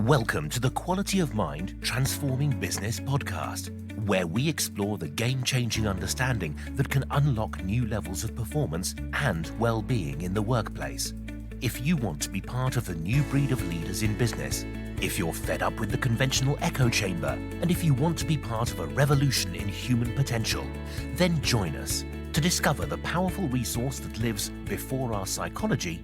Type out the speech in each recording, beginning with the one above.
Welcome to the Quality of Mind Transforming Business podcast, where we explore the game-changing understanding that can unlock new levels of performance and well-being in the workplace. If you want to be part of the new breed of leaders in business, if you're fed up with the conventional echo chamber, and if you want to be part of a revolution in human potential, then join us to discover the powerful resource that lives before our psychology.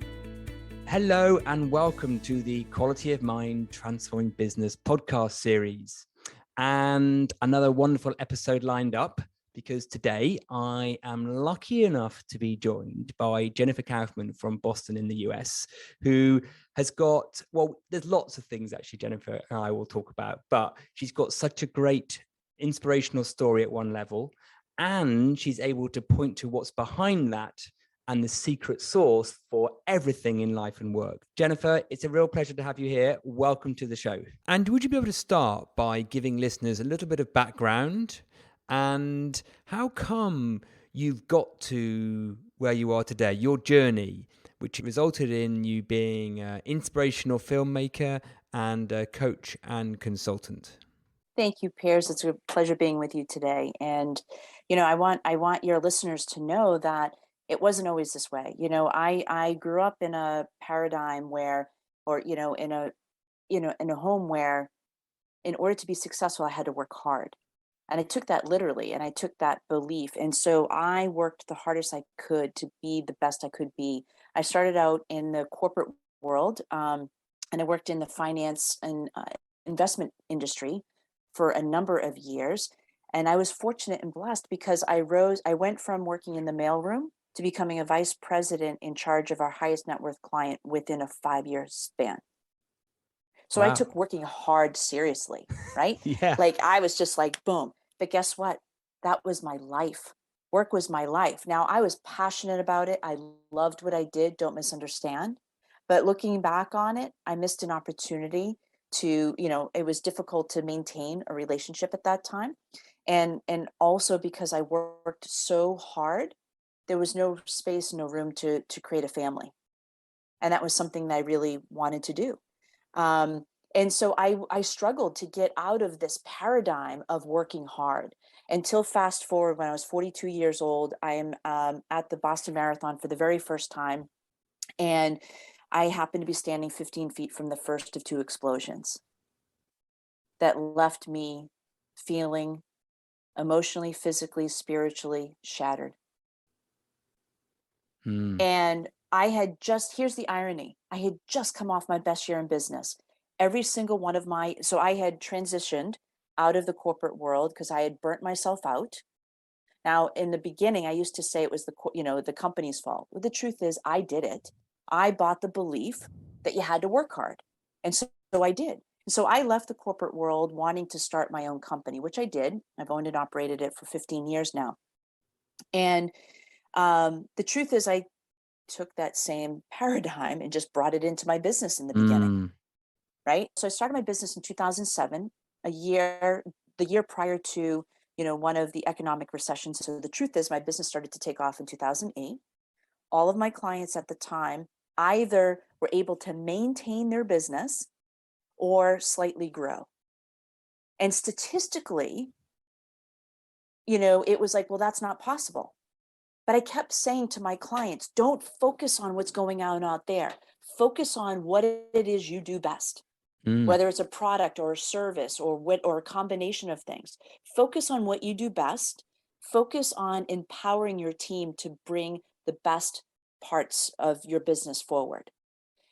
Hello and welcome to the Quality of Mind Transforming Business podcast series. And another wonderful episode lined up because today I am lucky enough to be joined by Jennifer Kaufman from Boston in the US, who has got, well, there's lots of things actually Jennifer and I will talk about, but she's got such a great inspirational story at one level, and she's able to point to what's behind that and the secret sauce for everything in life and work. Jennifer, it's a real pleasure to have you here. Welcome to the show. And would you be able to start by giving listeners a little bit of background and how come you've got to where you are today, your journey, which resulted in you being an inspirational filmmaker and a coach and consultant? Thank you, Piers. It's a pleasure being with you today. And, I want your listeners to know that it wasn't always this way. I grew up in a paradigm where, in a home where in order to be successful, I had to work hard. And I took that literally and I took that belief. And so I worked the hardest I could to be the best I could be. I started out in the corporate world and I worked in the finance and investment industry for a number of years. And I was fortunate and blessed because I went from working in the mailroom to becoming a vice president in charge of our highest net worth client within a 5-year span. So Wow. I took working hard seriously, right? Yeah. Like I was just like, boom. But guess what? That was my life. Work was my life. Now I was passionate about it. I loved what I did. Don't misunderstand. But looking back on it, I missed an opportunity to, it was difficult to maintain a relationship at that time. And also because I worked so hard, there was no space, no room to create a family. And that was something that I really wanted to do. And so I struggled to get out of this paradigm of working hard until fast forward when I was 42 years old. I am at the Boston Marathon for the very first time. And I happened to be standing 15 feet from the first of two explosions that left me feeling emotionally, physically, spiritually shattered. And here's the irony. I had just come off my best year in business. Every single one of so I had transitioned out of the corporate world because I had burnt myself out. Now, in the beginning, I used to say it was the company's fault. Well, the truth is I did it. I bought the belief that you had to work hard. And so I did. And so I left the corporate world wanting to start my own company, which I did. I've owned and operated it for 15 years now. And the truth is I took that same paradigm and just brought it into my business in the beginning, right? So I started my business in 2007, the year prior to, one of the economic recessions. So the truth is my business started to take off in 2008. All of my clients at the time either were able to maintain their business or slightly grow. And statistically, it was like, well, that's not possible. But I kept saying to my clients, don't focus on what's going on out there. Focus on what it is you do best, whether it's a product or a service or a combination of things. Focus on what you do best. Focus on empowering your team to bring the best parts of your business forward.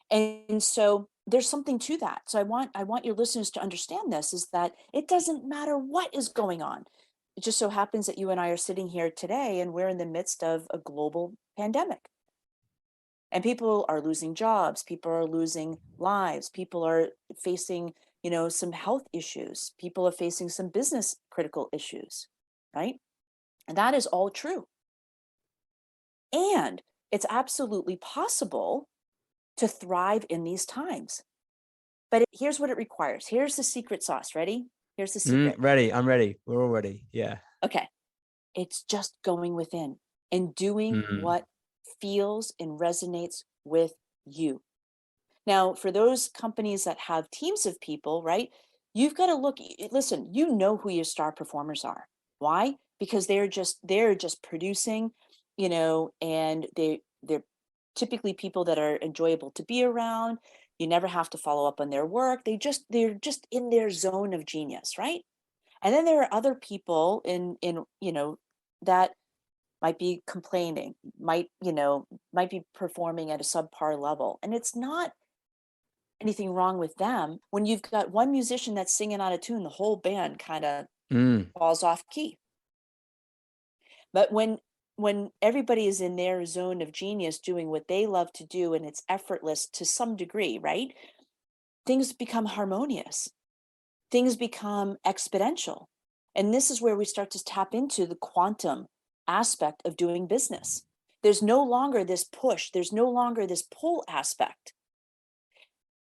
And so there's something to that. So I want your listeners to understand this, is that it doesn't matter what is going on. It just so happens that you and I are sitting here today and we're in the midst of a global pandemic. And people are losing jobs, people are losing lives, people are facing, some health issues, people are facing some business critical issues, right? And that is all true. And it's absolutely possible to thrive in these times. But here's what it requires. Here's the secret sauce. Ready? Here's the secret. Ready. I'm ready. We're all ready. Yeah. Okay. It's just going within and doing what feels and resonates with you. Now, for those companies that have teams of people, right, you've got to listen, you know who your star performers are. Why? Because they're just producing, and they're typically people that are enjoyable to be around. You never have to follow up on their work. They're just in their zone of genius, right? And then there are other people in that might be complaining, might be performing at a subpar level. And it's not anything wrong with them. When you've got one musician that's singing out of tune, the whole band kind of Mm. falls off key. But when everybody is in their zone of genius doing what they love to do and it's effortless to some degree, right? Things become harmonious. Things become exponential. And this is where we start to tap into the quantum aspect of doing business. There's no longer this push, there's no longer this pull aspect.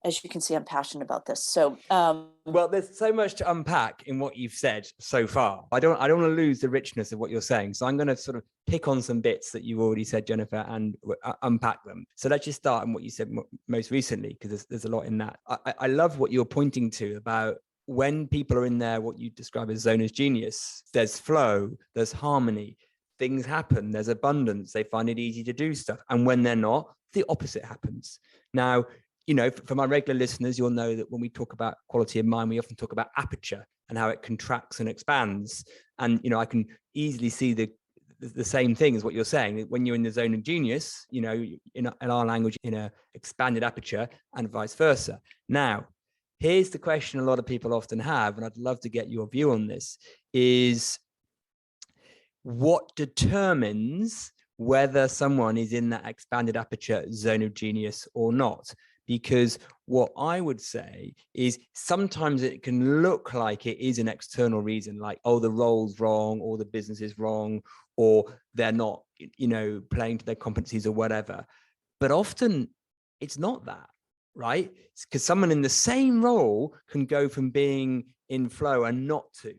As you can see, I'm passionate about this. So, Well, there's so much to unpack in what you've said so far. I don't want to lose the richness of what you're saying. So I'm going to sort of pick on some bits that you've already said, Jennifer, and unpack them. So let's just start on what you said most recently, because there's a lot in that. I love what you're pointing to about when people are in there, what you describe as zone of genius. There's flow, there's harmony, things happen, there's abundance, they find it easy to do stuff. And when they're not, the opposite happens. Now, for my regular listeners, you'll know that when we talk about quality of mind, we often talk about aperture and how it contracts and expands. And, I can easily see the same thing as what you're saying. When you're in the zone of genius, in our language, in a expanded aperture, and vice versa. Now, here's the question a lot of people often have, and I'd love to get your view on this, is what determines whether someone is in that expanded aperture zone of genius or not? Because what I would say is sometimes it can look like it is an external reason, like, oh, the role's wrong, or the business is wrong, or they're not, playing to their competencies or whatever. But often it's not that, right? Because someone in the same role can go from being in flow and not to.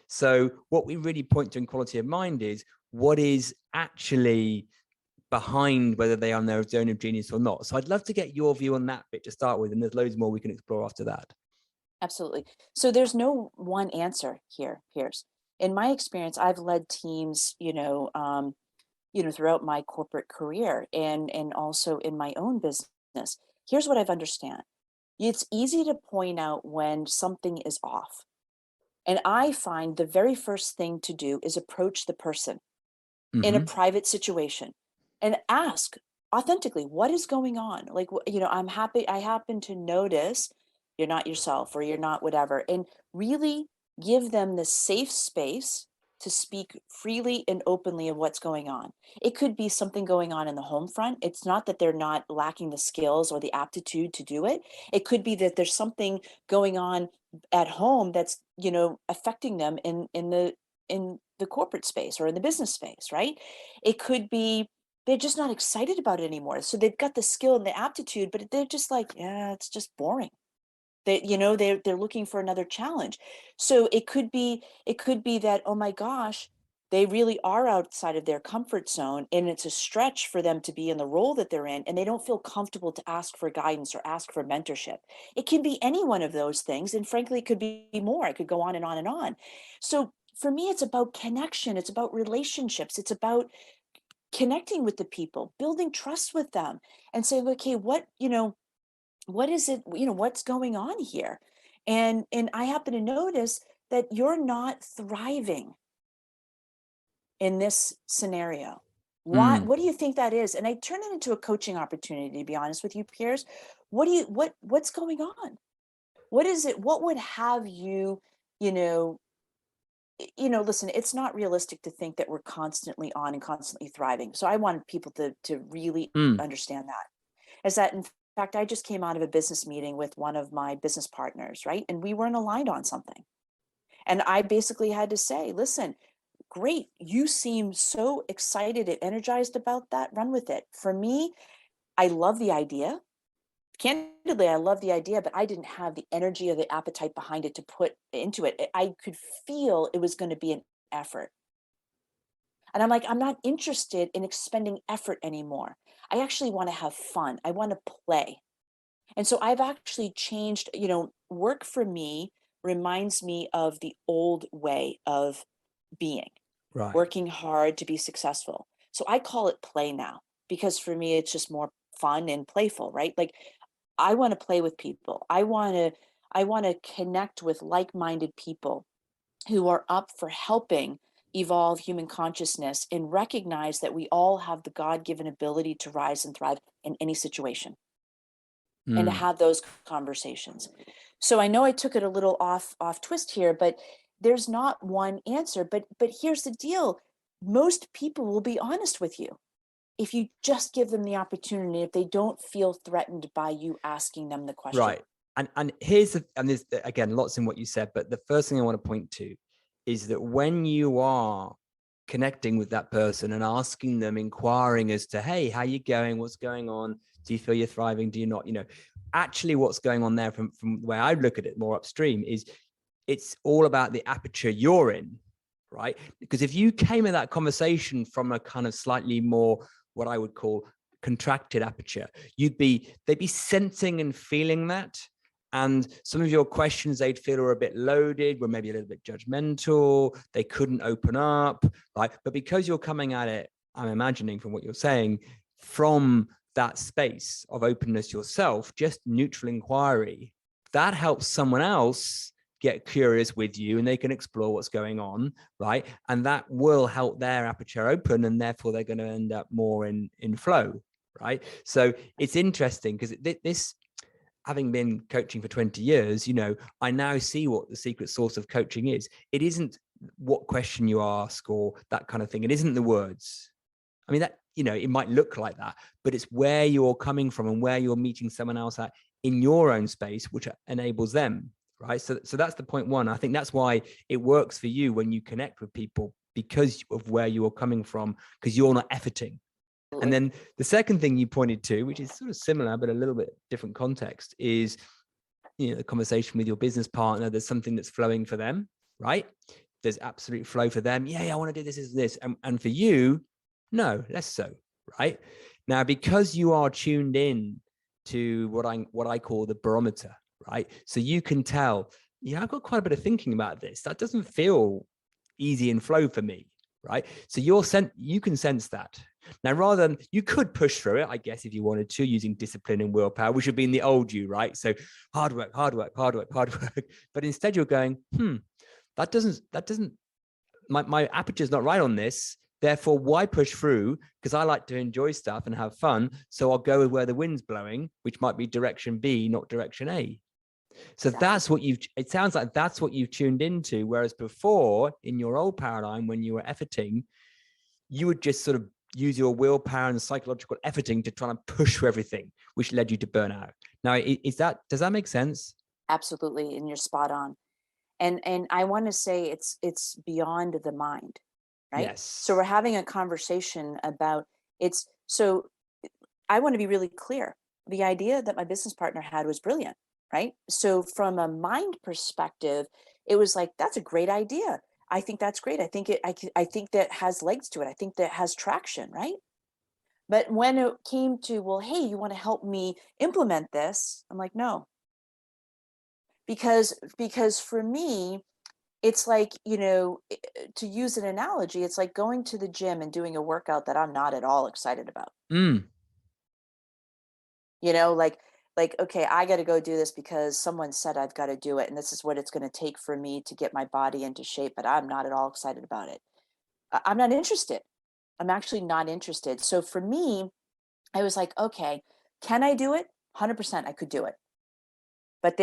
So what we really point to in quality of mind is what is actually behind whether they are in their zone of genius or not. So I'd love to get your view on that bit to start with, and there's loads more we can explore after that. absolutely. So there's no one answer here, Piers. In my experience, I've led teams, throughout my corporate career and also in my own business. Here's what I've understand. It's easy to point out when something is off. And I find the very first thing to do is approach the person in a private situation and ask authentically, what is going on? Like, I happen to notice you're not yourself or you're not whatever, and really give them the safe space to speak freely and openly of what's going on. It could be something going on in the home front. It's not that they're not lacking the skills or the aptitude to do it. It could be that there's something going on at home that's, affecting them in the corporate space or in the business space, right? It could be they're just not excited about it anymore. So they've got the skill and the aptitude, but they're just like, yeah, it's just boring. They're looking for another challenge. So it could be that, oh my gosh, they really are outside of their comfort zone and it's a stretch for them to be in the role that they're in and they don't feel comfortable to ask for guidance or ask for mentorship. It can be any one of those things, and frankly it could be more. It could go on and on and on. So for me, it's about connection, it's about relationships, it's about connecting with the people, building trust with them, and saying, okay, what is it, what's going on here? And I happen to notice that you're not thriving in this scenario. What do you think that is? And I turn it into a coaching opportunity, to be honest with you, Piers. What's going on? What is it? What would have you, you know listen, it's not realistic to think that we're constantly on and constantly thriving. So I want people to really understand that. Is that, in fact, I just came out of a business meeting with one of my business partners, right? And we weren't aligned on something. And I basically had to say, listen, great, you seem so excited and energized about that. Run with it. For me, I love the idea. Candidly, I love the idea, but I didn't have the energy or the appetite behind it to put into it. I could feel it was going to be an effort. And I'm like, I'm not interested in expending effort anymore. I actually want to have fun. I want to play. And so I've actually changed, work for me reminds me of the old way of being, Right. working hard to be successful. So I call it play now because for me, it's just more fun and playful, right? Like I want to play with people. I want to connect with like-minded people who are up for helping evolve human consciousness and recognize that we all have the God-given ability to rise and thrive in any situation and to Mm. have those conversations. So I know I took it a little off twist here, but there's not one answer. But here's the deal. Most people will be honest with you if you just give them the opportunity, if they don't feel threatened by you asking them the question. Right. And here's and there's again lots in what you said, but the first thing I want to point to is that when you are connecting with that person and asking them, inquiring as to, hey, how you going? What's going on? Do you feel you're thriving? Do you not? Actually what's going on there from the way I look at it more upstream is it's all about the aperture you're in, right? Because if you came at that conversation from a kind of slightly more, what I would call contracted aperture, they'd be sensing and feeling that. And some of your questions they'd feel are a bit loaded, were maybe a little bit judgmental. They couldn't open up, right? But because you're coming at it, I'm imagining from what you're saying, from that space of openness yourself, just neutral inquiry, that helps someone else get curious with you and they can explore what's going on, right? And that will help their aperture open, and therefore they're going to end up more in flow, right? So it's interesting because this, having been coaching for 20 years, I now see what the secret source of coaching is. It isn't what question you ask or that kind of thing. It isn't the words. I mean, that, it might look like that, but it's where you're coming from and where you're meeting someone else at in your own space, which enables them, right? So that's the point one. I think that's why it works for you when you connect with people, because of where you're coming from, because you're not efforting. And then the second thing you pointed to, which is sort of similar, but a little bit different context, is, the conversation with your business partner. There's something that's flowing for them, right? There's absolute flow for them. Yeah, I want to do this. And for you, no, less so, right? Now, because you are tuned in to what I call the barometer, right? So you can tell, I've got quite a bit of thinking about this. That doesn't feel easy and flow for me, right? So you can sense that. Now, rather than, you could push through it, I guess, if you wanted to, using discipline and willpower, which would be in the old you, right? So hard work. But instead you're going, that doesn't, my aperture is not right on this. Therefore, why push through? Because I like to enjoy stuff and have fun. So I'll go with where the wind's blowing, which might be direction B, not direction A. So Exactly. it sounds like that's what you've tuned into. Whereas before, in your old paradigm, when you were efforting, you would just sort of use your willpower and psychological efforting to try and push through everything, which led you to burnout. Now, does that make sense? Absolutely. And you're spot on. And I want to say it's beyond the mind, right? So Yes. we're having a conversation about it's so I want to be really clear. The idea that my business partner had was brilliant, right? So from a mind perspective, it was like, that's a great idea. I think that's great. I think that has legs to it. I think that has traction, right? But when it came to, well, hey, you want to help me implement this? I'm like, no, because for me, it's like, to use an analogy, it's like going to the gym and doing a workout that I'm not at all excited about. Mm. You know, like okay, I got to go do this because someone said I've got to do it and this is what it's going to take for me to get my body into shape, but I'm not at all excited about it. I'm not interested. I'm actually not interested. So for me, I was like, okay, can I do it? 100% I could do it. But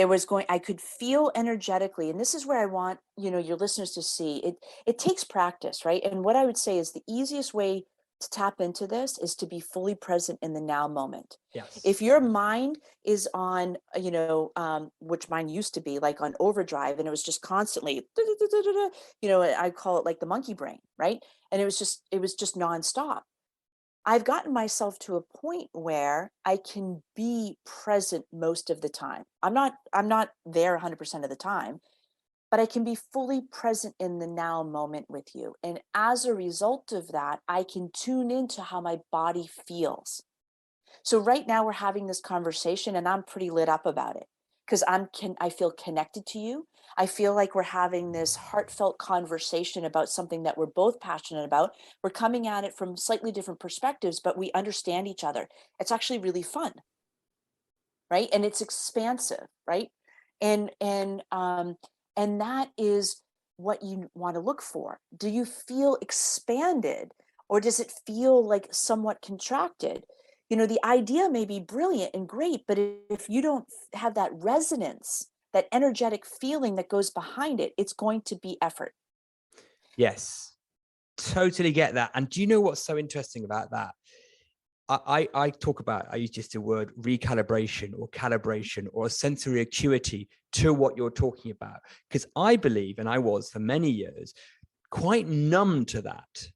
I could feel energetically, and this is where I want, your listeners to see it takes practice, right? And what I would say is the easiest way to tap into this is to be fully present in the now moment. If Yes. your mind is on, which mine used to be like on overdrive, and it was just constantly, I call it like the monkey brain, right? And it was just nonstop. I've gotten myself to a point where I can be present most of the time. I'm not there 100% of the time, but I can be fully present in the now moment with you. And as a result of that, I can tune into how my body feels. So right now we're having this conversation and I'm pretty lit up about it because I feel connected to you. I feel like we're having this heartfelt conversation about something that we're both passionate about. We're coming at it from slightly different perspectives, but we understand each other. It's actually really fun, right? And it's expansive, right? And that is what you want to look for. Do you feel expanded, or does it feel like somewhat contracted? You know, the idea may be brilliant and great, but if you don't have that resonance, that energetic feeling that goes behind it, it's going to be effort. Yes, totally get that. And do you know what's so interesting about that? I talk about, I use just the word recalibration or calibration or a sensory acuity to what you're talking about. Because I believe, and I was for many years, quite numb to that.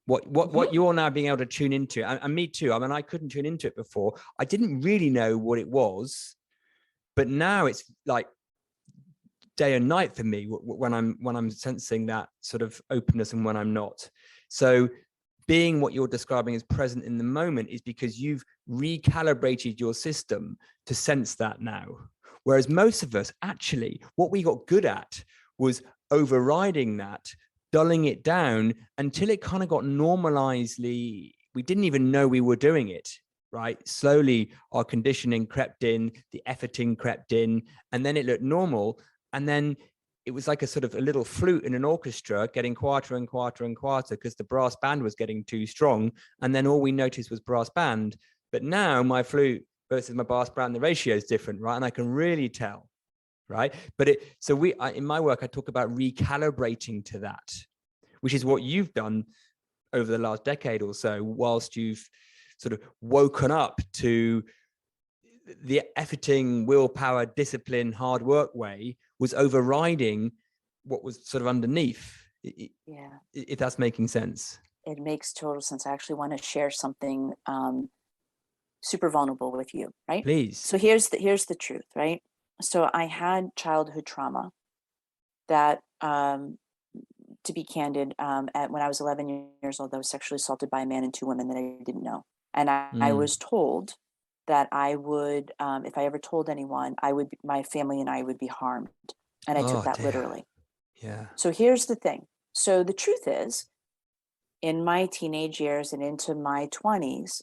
What you're now being able to tune into, and me too. I mean, I couldn't tune into it before. I didn't really know what it was, but now it's like day and night for me when I'm sensing that sort of openness and when I'm not. So being what you're describing as present in the moment is because you've recalibrated your system to sense that now. Whereas most of us, actually, what we got good at was overriding that, dulling it down until it kind of got normalizedly. We didn't even know we were doing it, right? Slowly, our conditioning crept in, the efforting crept in, and then it looked normal. And then it was like a sort of a little flute in an orchestra getting quieter and quieter and quieter because the brass band was getting too strong. And then all we noticed was brass band. But now my flute versus my brass band, the ratio is different, right? And I can really tell, right? But in my work, I talk about recalibrating to that, which is what you've done over the last decade or so, whilst you've sort of woken up to the efforting, willpower, discipline, hard work way was overriding what was sort of underneath. Yeah. If that's making sense. It makes total sense. I actually want to share something super vulnerable with you, right? Please. So here's the truth, right? So I had childhood trauma that, to be candid, when I was 11 years old, I was sexually assaulted by a man and two women that I didn't know. And I was told that I would, if I ever told anyone, my family and I would be harmed. And I took that literally. Yeah. So here's the thing. So the truth is, in my teenage years and into my 20s,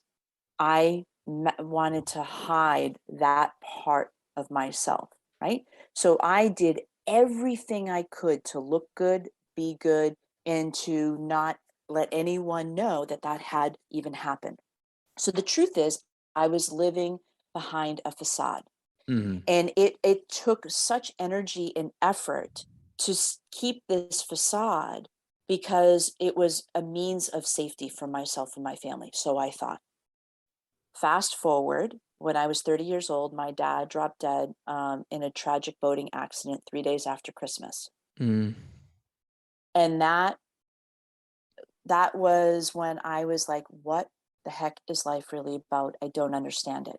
I wanted to hide that part of myself, right? So I did everything I could to look good, be good, and to not let anyone know that that had even happened. So the truth is, I was living behind a facade. And it took such energy and effort to keep this facade because it was a means of safety for myself and my family. So I thought. Fast forward, when I was 30 years old, my dad dropped dead in a tragic boating accident 3 days after Christmas. And that was when I was like, what the heck is life really about? I don't understand it.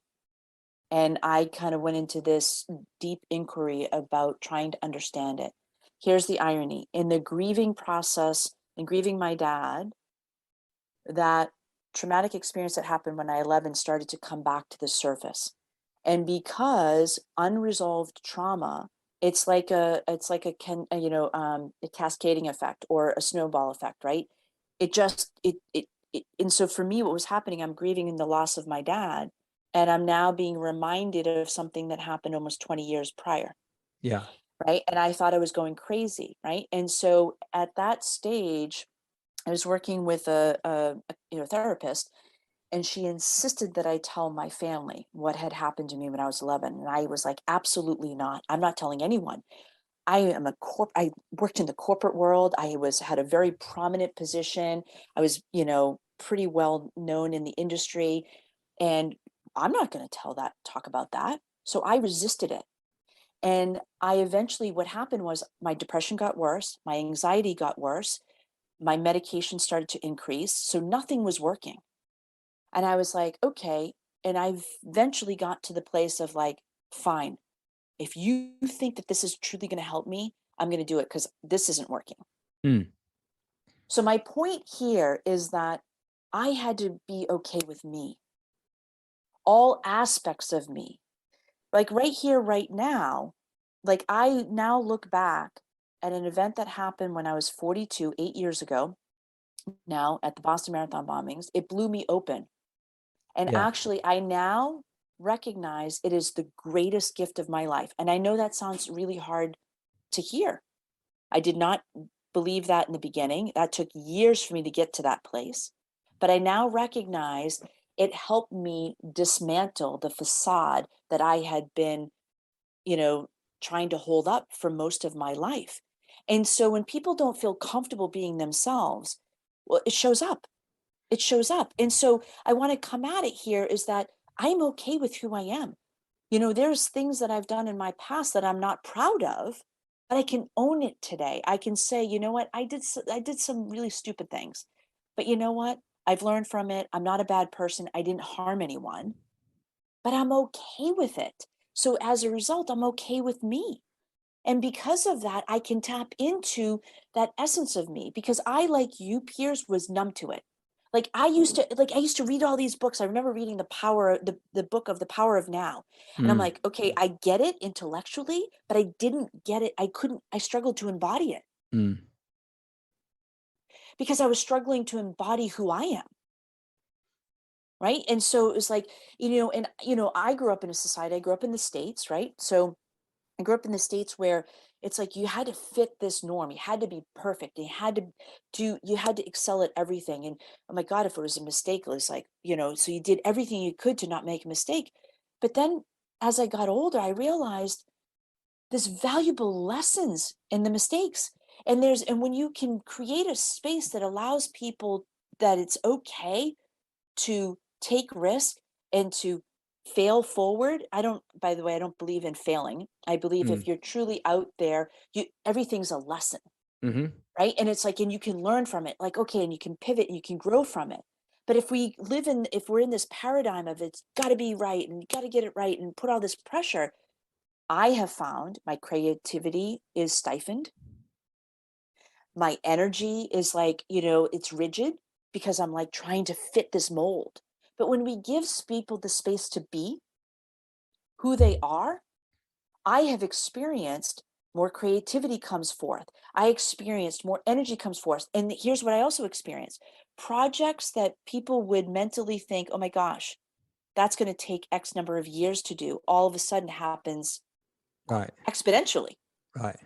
And I kind of went into this deep inquiry about trying to understand it. Here's the irony. In the grieving process, in grieving my dad, that traumatic experience that happened when I 11 started to come back to the surface. And because unresolved trauma, it's like a cascading effect or a snowball effect, right? And so for me, what was happening, I'm grieving in the loss of my dad, and I'm now being reminded of something that happened almost 20 years prior. Yeah. Right. And I thought I was going crazy. Right. And so at that stage, I was working with a therapist, and she insisted that I tell my family what had happened to me when I was 11. And I was like, absolutely not. I'm not telling anyone. I worked in the corporate world. Had a very prominent position. I was, pretty well known in the industry, and I'm not going to talk about that. So I resisted it. And what happened was my depression got worse. My anxiety got worse. My medication started to increase. So nothing was working. And I was like, okay. And I eventually got to the place of like, fine, if you think that this is truly going to help me, I'm going to do it because this isn't working. So my point here is that I had to be okay with me. all aspects of me. Like right here, right now, like I now look back at an event that happened when I was 42, 8 years ago, now at the Boston Marathon bombings. It blew me open. And Yeah. actually, I now recognize it is the greatest gift of my life. And I know that sounds really hard to hear. I did not believe that in the beginning. That took years for me to get to that place. But I now recognize it helped me dismantle the facade that I had been, trying to hold up for most of my life. And so when people don't feel comfortable being themselves, well, it shows up. It shows up. And so I want to come at it here is that I'm okay with who I am. There's things that I've done in my past that I'm not proud of, but I can own it today. I can say, you know what, I did some really stupid things, but you know what? I've learned from it. I'm not a bad person. I didn't harm anyone, but I'm okay with it. So as a result, I'm okay with me. And because of that, I can tap into that essence of me because I, like you, Piers, was numb to it. Like I used to read all these books. I remember reading the book of The Power of Now. And I'm Mm, like, okay, I get it intellectually, but I didn't get it. I struggled to embody it mm, because I was struggling to embody who I am. Right. And so it was like, I grew up in a society, I grew up in the States, right? So I grew up in the States where it's like you had to fit this norm. You had to be perfect. You had to excel at everything. And oh my God, if it was a mistake, it was like, so you did everything you could to not make a mistake. But then as I got older, I realized there's valuable lessons in the mistakes. And when you can create a space that allows people that it's okay to take risk and to fail forward. By the way, I don't believe in failing. I believe mm, if you're truly out there, everything's a lesson, mm-hmm. right? And it's like, and you can learn from it, like, okay, and you can pivot and you can grow from it. But if we're in this paradigm of it's got to be right and you got to get it right and put all this pressure, I have found my creativity is stifled. My energy is like, it's rigid because I'm like trying to fit this mold. But when we give people the space to be who they are, I have experienced more creativity comes forth. I experienced more energy comes forth. And here's what I also experienced: projects that people would mentally think, oh my gosh, that's going to take X number of years to do, all of a sudden happens Right. exponentially. Right.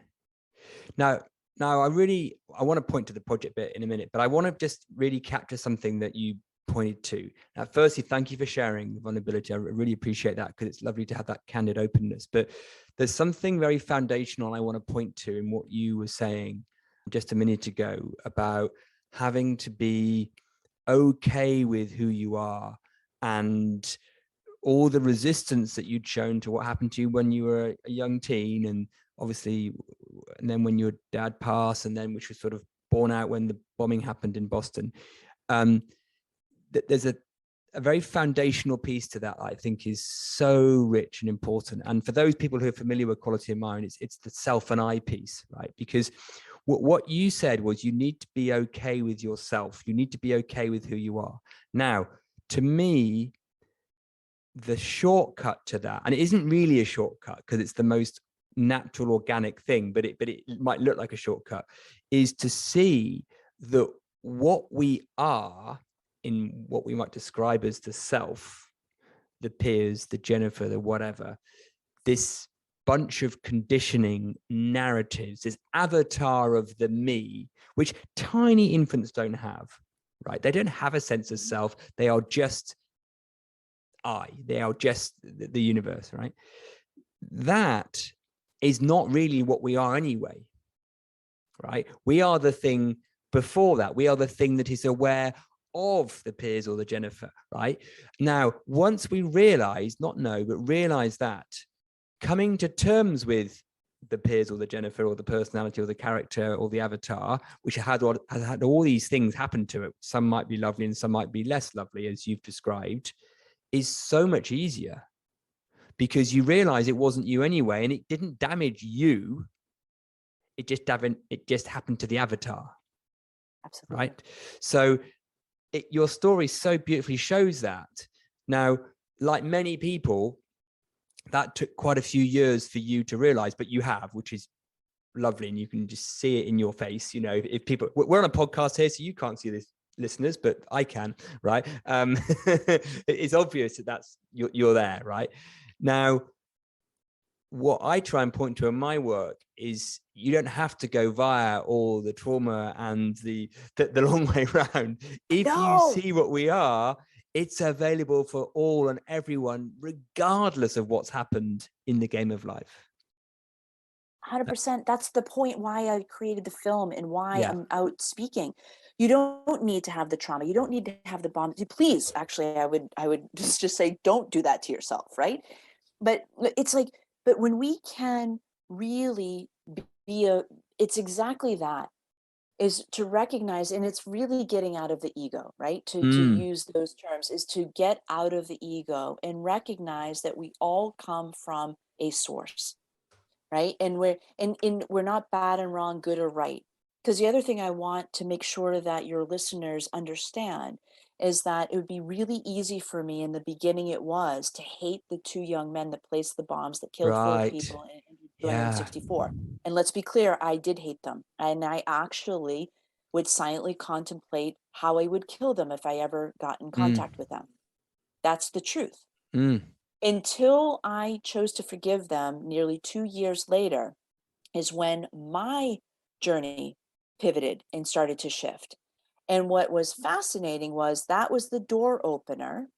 Now, I want to point to the project bit in a minute, but I want to just really capture something that you pointed to. Now, firstly, thank you for sharing the vulnerability. I really appreciate that because it's lovely to have that candid openness. But there's something very foundational I want to point to in what you were saying just a minute ago about having to be okay with who you are and all the resistance that you'd shown to what happened to you when you were a young teen, and obviously, and then when your dad passed, and then which was sort of borne out when the bombing happened in Boston. There's a very foundational piece to that I think is so rich and important. And for those people who are familiar with quality of mind, it's the self and I piece, right? Because what you said was you need to be okay with yourself. You need to be okay with who you are. Now, to me, the shortcut to that, and it isn't really a shortcut because it's the most natural organic thing, but it might look like a shortcut, is to see that what we are in what we might describe as the self, the Piers, the Jennifer, the whatever, this bunch of conditioning narratives, this avatar of the me, which tiny infants don't have, right? They don't have a sense of self. They are just they are just the universe, right? That is not really what we are anyway, right? We are the thing before that. We are the thing that is aware of the Piers or the Jennifer, right? Now, once we realize, not know, but realize that, coming to terms with the Piers or the Jennifer or the personality or the character or the avatar, which has had all these things happen to it, some might be lovely and some might be less lovely, as you've described, is so much easier because you realize it wasn't you anyway, and it didn't damage you. It just happened to the avatar. Absolutely. Right. So your story so beautifully shows that. Now, like many people, that took quite a few years for you to realize, but you have, which is lovely. And you can just see it in your face. You know, if people, we're on a podcast here, so you can't see this, listeners, but I can, right? It's obvious that you're there, right? Now, what I try and point to in my work is you don't have to go via all the trauma and the long way around. If you see what we are, it's available for all and everyone, regardless of what's happened in the game of life. 100%. That's the point why I created the film and why Yeah. I'm out speaking. You don't need to have the trauma. You don't need to have the bomb. Please, actually, I would just say, don't do that to yourself, right? But it's like, but when we can really it's exactly that, is to recognize, and it's really getting out of the ego, right? To use those terms is to get out of the ego and recognize that we all come from a source, right? And we're not bad and wrong, good or right. Because the other thing I want to make sure that your listeners understand is that it would be really easy for me in the beginning, it was to hate the two young men that placed the bombs that killed four Right. people and injured Yeah. 264. And let's be clear, I did hate them. And I actually would silently contemplate how I would kill them if I ever got in contact with them. That's the truth. Until I chose to forgive them nearly 2 years later is when my journey pivoted and started to shift. And what was fascinating was that was the door opener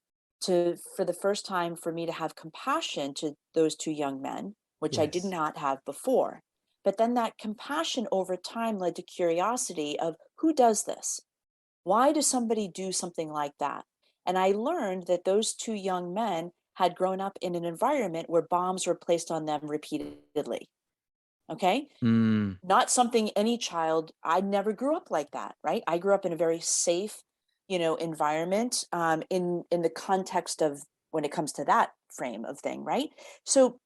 for the first time for me to have compassion to those two young men, which I did Yes. not have before. But then that compassion over time led to curiosity of who does this? Why does somebody do something like that? And I learned that those two young men had grown up in an environment where bombs were placed on them repeatedly. Okay. Not something any child, I never grew up like that, right? I grew up in a very safe, environment, in the context of when it comes to that frame of thing, right? So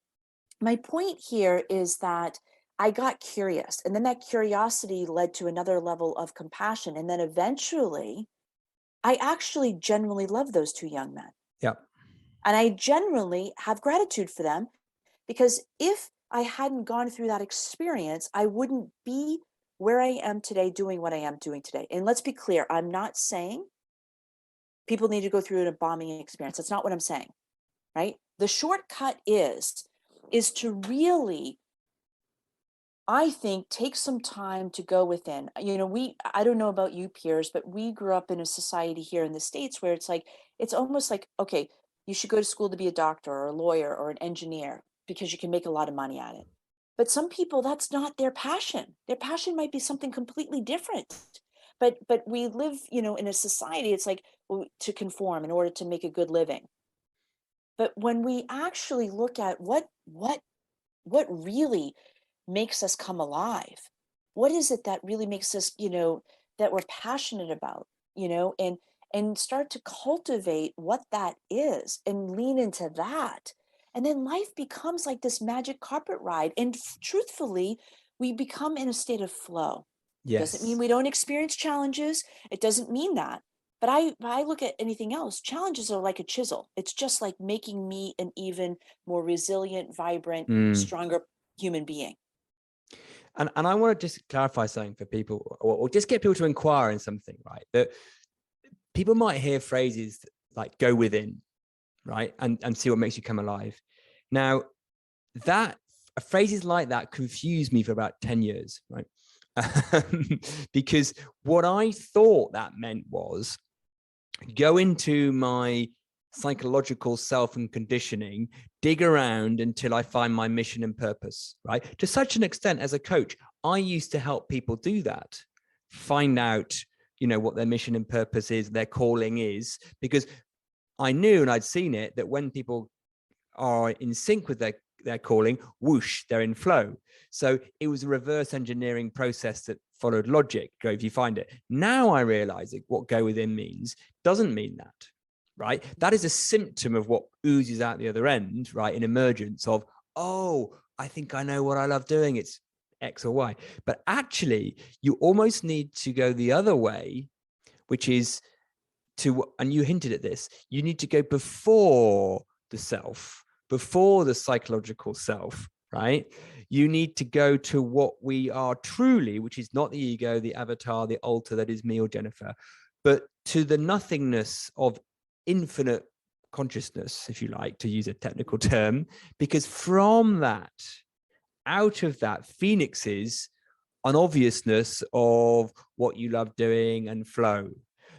my point here is that I got curious, and then that curiosity led to another level of compassion. And then eventually, I actually genuinely love those two young men. Yeah. And I genuinely have gratitude for them, because if I hadn't gone through that experience, I wouldn't be where I am today doing what I am doing today. And let's be clear, I'm not saying people need to go through a bombing experience. That's not what I'm saying, right? The shortcut is to really, I think, take some time to go within. I don't know about you, peers, but we grew up in a society here in the States where it's like, it's almost like, okay, you should go to school to be a doctor or a lawyer or an engineer because you can make a lot of money at it. But some people, that's not their passion. Their passion might be something completely different. But we live, in a society, it's like, well, to conform in order to make a good living. But when we actually look at what really makes us come alive, what is it that really makes us, that we're passionate about, and start to cultivate what that is and lean into that, and then life becomes like this magic carpet ride. And truthfully, we become in a state of flow. Doesn't mean Yes. we don't experience challenges. It doesn't mean that. But I look at anything else, challenges are like a chisel. It's just like making me an even more resilient, vibrant, stronger human being. And I want to just clarify something for people, or just get people to inquire in something, right? That people might hear phrases like "go within," right, and see what makes you come alive. Now, that phrases like that confused me for about 10 years, right? Because what I thought that meant was go into my psychological self and conditioning, dig around until I find my mission and purpose, right? To such an extent, as a coach, I used to help people do that, find out, what their mission and purpose is, their calling is, because I knew, and I'd seen it, that when people are in sync with their calling, whoosh, they're in flow. So it was a reverse engineering process that followed logic. Go if you find it. Now I realize that what go within means doesn't mean that, right? That is a symptom of what oozes out the other end, right? An emergence of, oh, I think I know what I love doing. It's X or Y. But actually, you almost need to go the other way, which is and you hinted at this, you need to go before the self, before the psychological self, right? You need to go to what we are truly, which is not the ego, the avatar, the alter that is me or Jennifer, but to the nothingness of infinite consciousness, if you like, to use a technical term, because from that, out of that, phoenixes an obviousness of what you love doing and flow.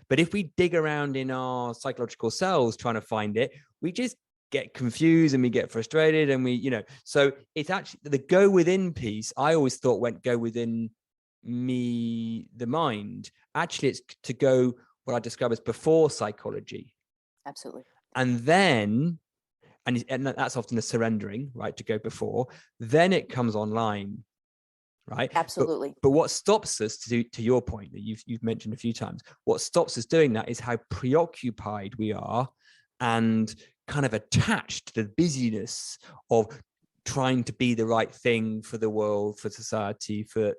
But if we dig around in our psychological selves trying to find it, we just get confused and we get frustrated and so it's actually the go within piece. I always thought went go within me, the mind. Actually, it's to go what I describe as before psychology. Absolutely. And then, and that's often the surrendering, right? To go before, then it comes online. Right. Absolutely. But what stops us, to your point that you've mentioned a few times, what stops us doing that is how preoccupied we are and kind of attached to the busyness of trying to be the right thing for the world, for society, to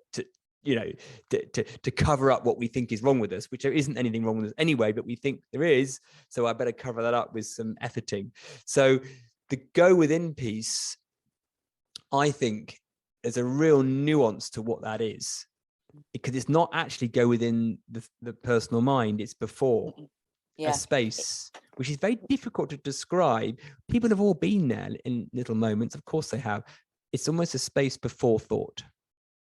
cover up what we think is wrong with us, which there isn't anything wrong with us anyway, but we think there is. So I better cover that up with some efforting. So the go within piece, I think, there's a real nuance to what that is, because it's not actually go within the personal mind. It's before a space, which is very difficult to describe. People have all been there in little moments. Of course they have. It's almost a space before thought.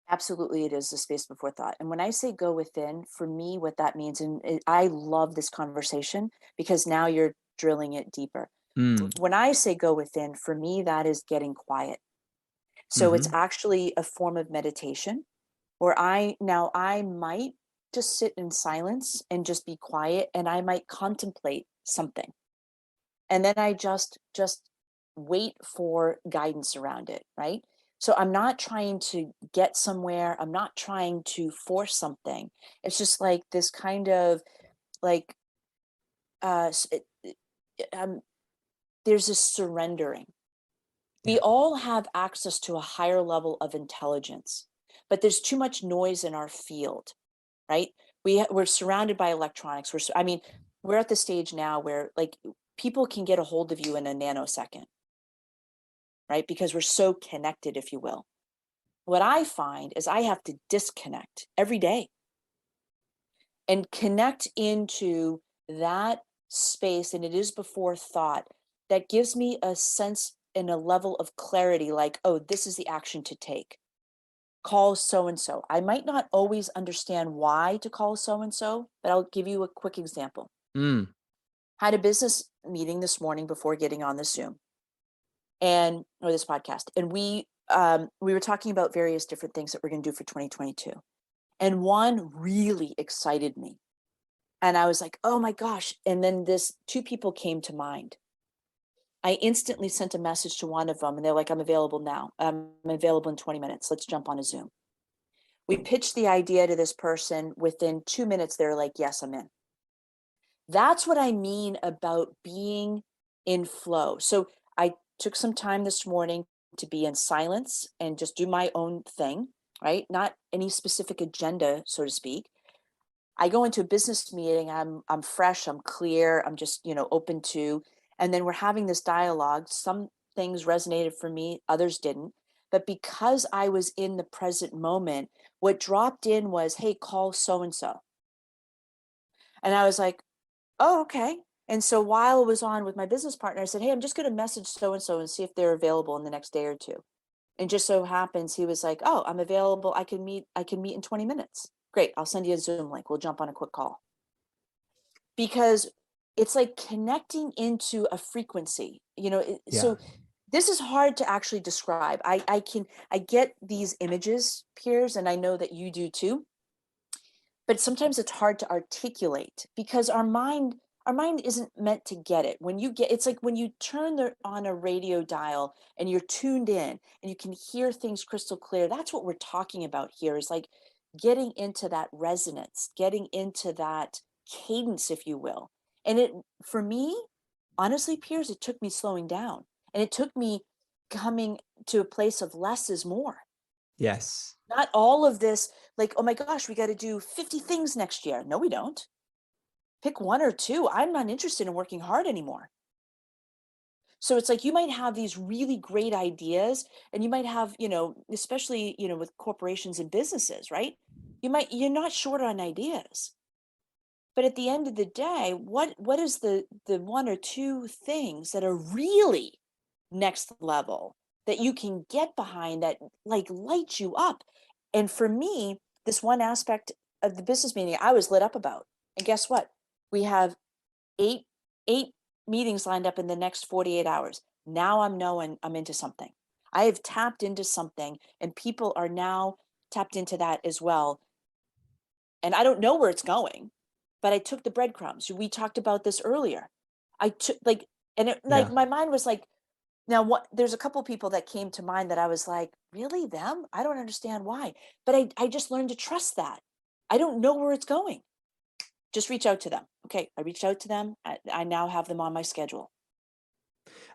Absolutely, it is a space before thought. And when I say go within, for me, what that means, and I love this conversation because now you're drilling it deeper. When I say go within, for me, that is getting quiet. So it's actually a form of meditation where I might just sit in silence and just be quiet, and I might contemplate something. And then I just wait for guidance around it, right? So I'm not trying to get somewhere. I'm not trying to force something. It's just like this kind of like there's a surrendering. We all have access to a higher level of intelligence, but there's too much noise in our field, right? We're surrounded by electronics. We're at the stage now where like people can get a hold of you in a nanosecond, right? Because we're so connected, if you will. What I find is I have to disconnect every day and connect into that space, and it is before thought, that gives me a sense and a level of clarity, like, oh, this is the action to take. Call so and so. I might not always understand why to call so and so, but I'll give you a quick example. Had a business meeting this morning before getting on the Zoom or this podcast, and we were talking about various different things that we're going to do for 2022, and one really excited me, and I was like, oh my gosh! And then two people came to mind. I instantly sent a message to one of them, and they're like, I'm available now. I'm available in 20 minutes. Let's jump on a Zoom. We pitched the idea to this person. Within 2 minutes, they're like, yes, I'm in. That's what I mean about being in flow. So I took some time this morning to be in silence and just do my own thing, right? Not any specific agenda, so to speak. I go into a business meeting, I'm fresh, I'm clear, I'm just, open to, and then we're having this dialogue. Some things resonated for me, others didn't. But because I was in the present moment, what dropped in was, hey, call so-and-so. And I was like, oh, okay. And so while I was on with my business partner, I said, hey, I'm just going to message so-and-so and see if they're available in the next day or two. And just so happens, he was like, oh, I'm available. I can meet in 20 minutes. Great. I'll send you a Zoom link. We'll jump on a quick call. Because it's like connecting into a frequency, so this is hard to actually describe. I get these images, Piers, and I know that you do too, but sometimes it's hard to articulate because our mind isn't meant to get it. It's like when you turn on a radio dial and you're tuned in and you can hear things crystal clear. That's what we're talking about here, is like getting into that resonance, getting into that cadence, if you will. And for me, honestly, Piers, it took me slowing down, and it took me coming to a place of less is more. Yes. Not all of this, like, oh my gosh, we got to do 50 things next year. No, we don't. Pick one or two. I'm not interested in working hard anymore. So it's like you might have these really great ideas, and you might have, especially, with corporations and businesses, right? You're not short on ideas. But at the end of the day, what is the one or two things that are really next level that you can get behind that like light you up? And for me, this one aspect of the business meeting I was lit up about. And guess what? We have eight eight meetings lined up in the next 48 hours. Now I'm knowing I'm into something. I have tapped into something, and people are now tapped into that as well. And I don't know where it's going, but I took the breadcrumbs. We talked about this earlier. I took like, and it, like Yeah. my mind was like, now what? There's a couple people that came to mind that I was like, really them? I don't understand why, but I just learned to trust that. I don't know where it's going. Just reach out to them. Okay, I reached out to them. I now have them on my schedule.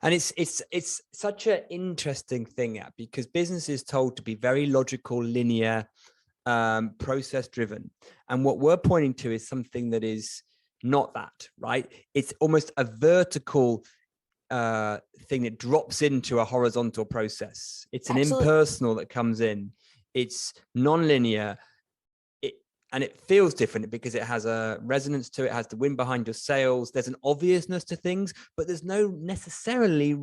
And it's such an interesting thing, because business is told to be very logical, linear, process driven. And what we're pointing to is something that is not that, right? It's almost a vertical thing that drops into a horizontal process. It's an Absolutely. impersonal that comes in. It's non-linear. And it feels different because it has a resonance to it, has the wind behind your sails. There's an obviousness to things, but there's no necessarily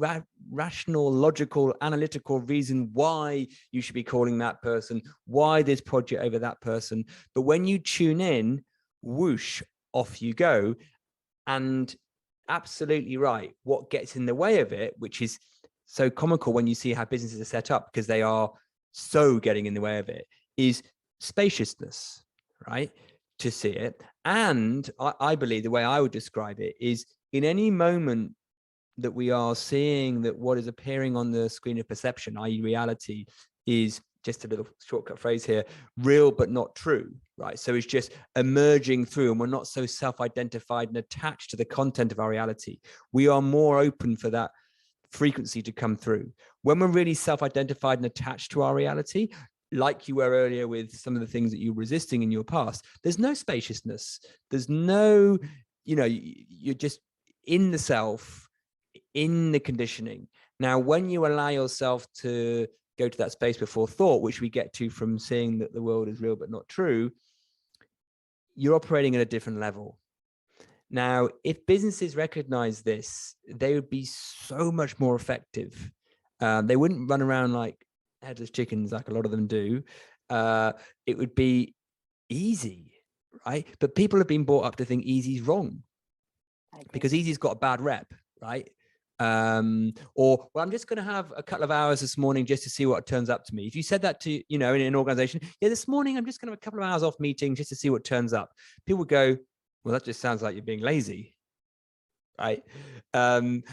rational, logical, analytical reason why you should be calling that person, why this project over that person. But when you tune in, whoosh, off you go. And absolutely right. What gets in the way of it, which is so comical when you see how businesses are set up, because they are so getting in the way of it, is spaciousness, right? To see it. And I believe the way I would describe it is, in any moment that we are seeing that what is appearing on the screen of perception, i.e. reality, is just a little shortcut phrase here, real but not true, right? So it's just emerging through, and we're not so self-identified and attached to the content of our reality. We are more open for that frequency to come through. When we're really self-identified and attached to our reality, like you were earlier with some of the things that you were resisting in your past, there's no spaciousness. There's no, you're just in the self, in the conditioning. Now, when you allow yourself to go to that space before thought, which we get to from seeing that the world is real but not true, you're operating at a different level. Now, if businesses recognize this, they would be so much more effective. They wouldn't run around like headless chickens like a lot of them do. It would be easy, right? But people have been brought up to think easy's wrong, because easy's got a bad rep, right? Or, well, I'm just going to have a couple of hours this morning just to see what turns up to me. If you said that to, in an organization, yeah, this morning I'm just going to have a couple of hours off meeting just to see what turns up. People would go, well, that just sounds like you're being lazy, right? And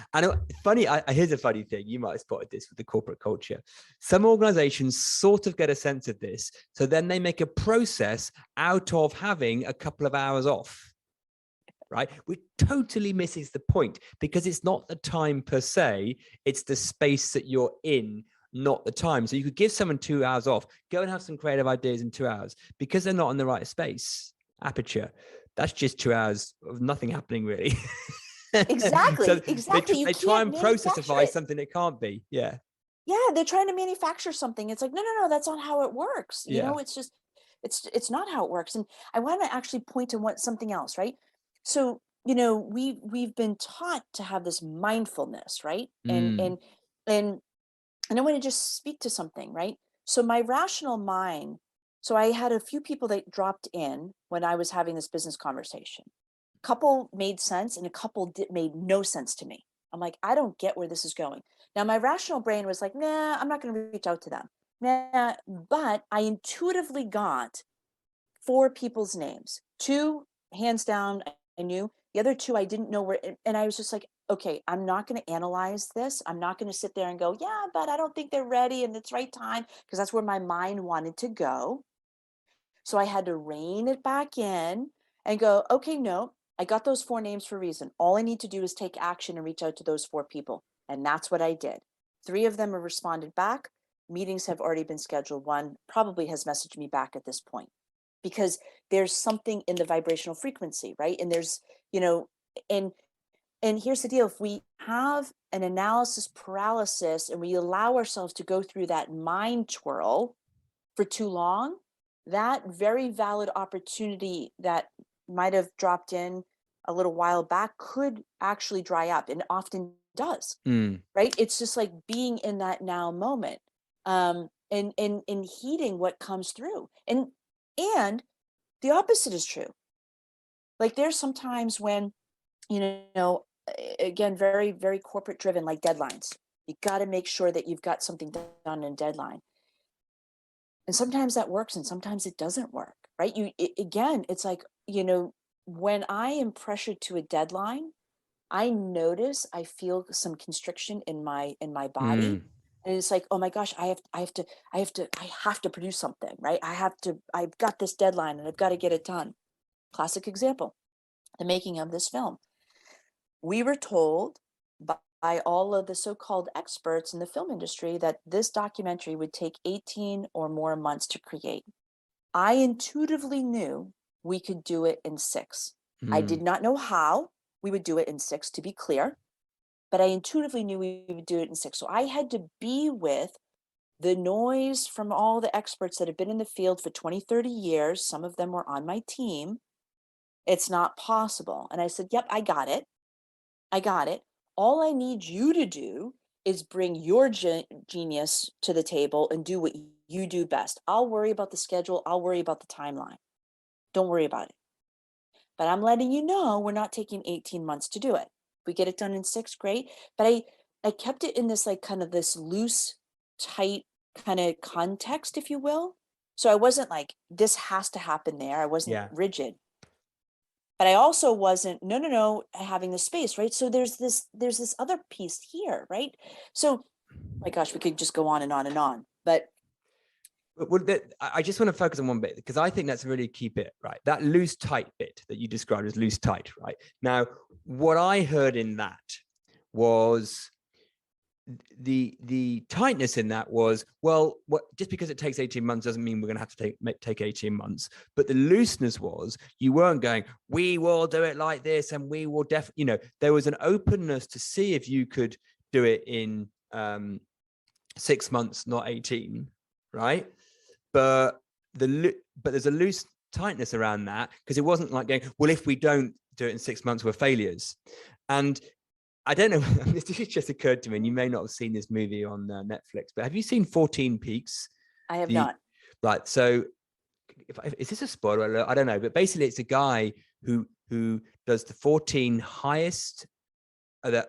funny, here's a funny thing. You might have spotted this with the corporate culture. Some organizations sort of get a sense of this, so then they make a process out of having a couple of hours off. Right, which totally misses the point, because it's not the time per se, it's the space that you're in, not the time. So you could give someone 2 hours off, go and have some creative ideas in 2 hours, because they're not in the right space aperture. That's just 2 hours of nothing happening, really. Exactly. So Exactly. they try and processify something it can't be. Yeah. Yeah, they're trying to manufacture something. It's like, no, that's not how it works. Yeah. It's just, it's not how it works. And I want to actually point to something else, right? So, we've been taught to have this mindfulness, right? And I want to just speak to something, right? So my rational mind, so I had a few people that dropped in when I was having this business conversation. A couple made sense, and a couple made no sense to me. I'm like, I don't get where this is going. Now, my rational brain was like, nah, I'm not going to reach out to them. Nah, but I intuitively got 4 people's names. 2, hands down, I knew. The other 2, I didn't know where. And I was just like, okay, I'm not going to analyze this. I'm not going to sit there and go, yeah, but I don't think they're ready and it's right time, because that's where my mind wanted to go. So I had to rein it back in and go, okay, no, I got those 4 names for a reason. All I need to do is take action and reach out to those 4 people. And that's what I did. 3 of them have responded back. Meetings have already been scheduled. 1 probably has messaged me back at this point. because there's something in the vibrational frequency, right? And there's, and here's the deal. If we have an analysis paralysis and we allow ourselves to go through that mind twirl for too long, that very valid opportunity that might have dropped in a little while back could actually dry up, and often does. Right? It's just like being in that now moment, and heeding what comes through. And the opposite is true. Like there's some times when, again, very, very corporate driven, like deadlines. You got to make sure that you've got something done in deadline. And sometimes that works and sometimes it doesn't work, right? Again, it's like, when I am pressured to a deadline, I feel some constriction in my body. And it's like, oh my gosh, I have to produce something, right? I've got this deadline and I've got to get it done. Classic example, the making of this film. We were told by all of the so-called experts in the film industry that this documentary would take 18 or more months to create. I intuitively knew we could do it in 6. I did not know how we would do it in 6, to be clear, but I intuitively knew we would do it in 6. So I had to be with the noise from all the experts that have been in the field for 20, 30 years. Some of them were on my team. It's not possible. And I said, yep, I got it. All I need you to do is bring your genius to the table and do what you do best. I'll worry about the schedule. I'll worry about the timeline. Don't worry about it. But I'm letting you know we're not taking 18 months to do it. If we get it done in 6, great. But I kept it in this like kind of this loose, tight kind of context, if you will. So I wasn't like, this has to happen there. I wasn't rigid. But I also wasn't, no, having the space, right? So there's this other piece here, right? So, my gosh, we could just go on and on and on. But I just want to focus on one bit, because I think that's a really key bit, right? That loose, tight bit that you described as loose, tight, right? Now, what I heard in that was the tightness in that was, well, just because it takes 18 months doesn't mean we're going to have to take 18 months. But the looseness was, you weren't going, we will do it like this and we will definitely, there was an openness to see if you could do it in 6 months, not 18, right? But there's a loose tightness around that, because it wasn't like going, well, if we don't do it in 6 months, we're failures. And I don't know, this just occurred to me, and you may not have seen this movie on Netflix, but have you seen 14 Peaks? I have not. Right. So is this a spoiler alert? I don't know. But basically, it's a guy who does the 14 highest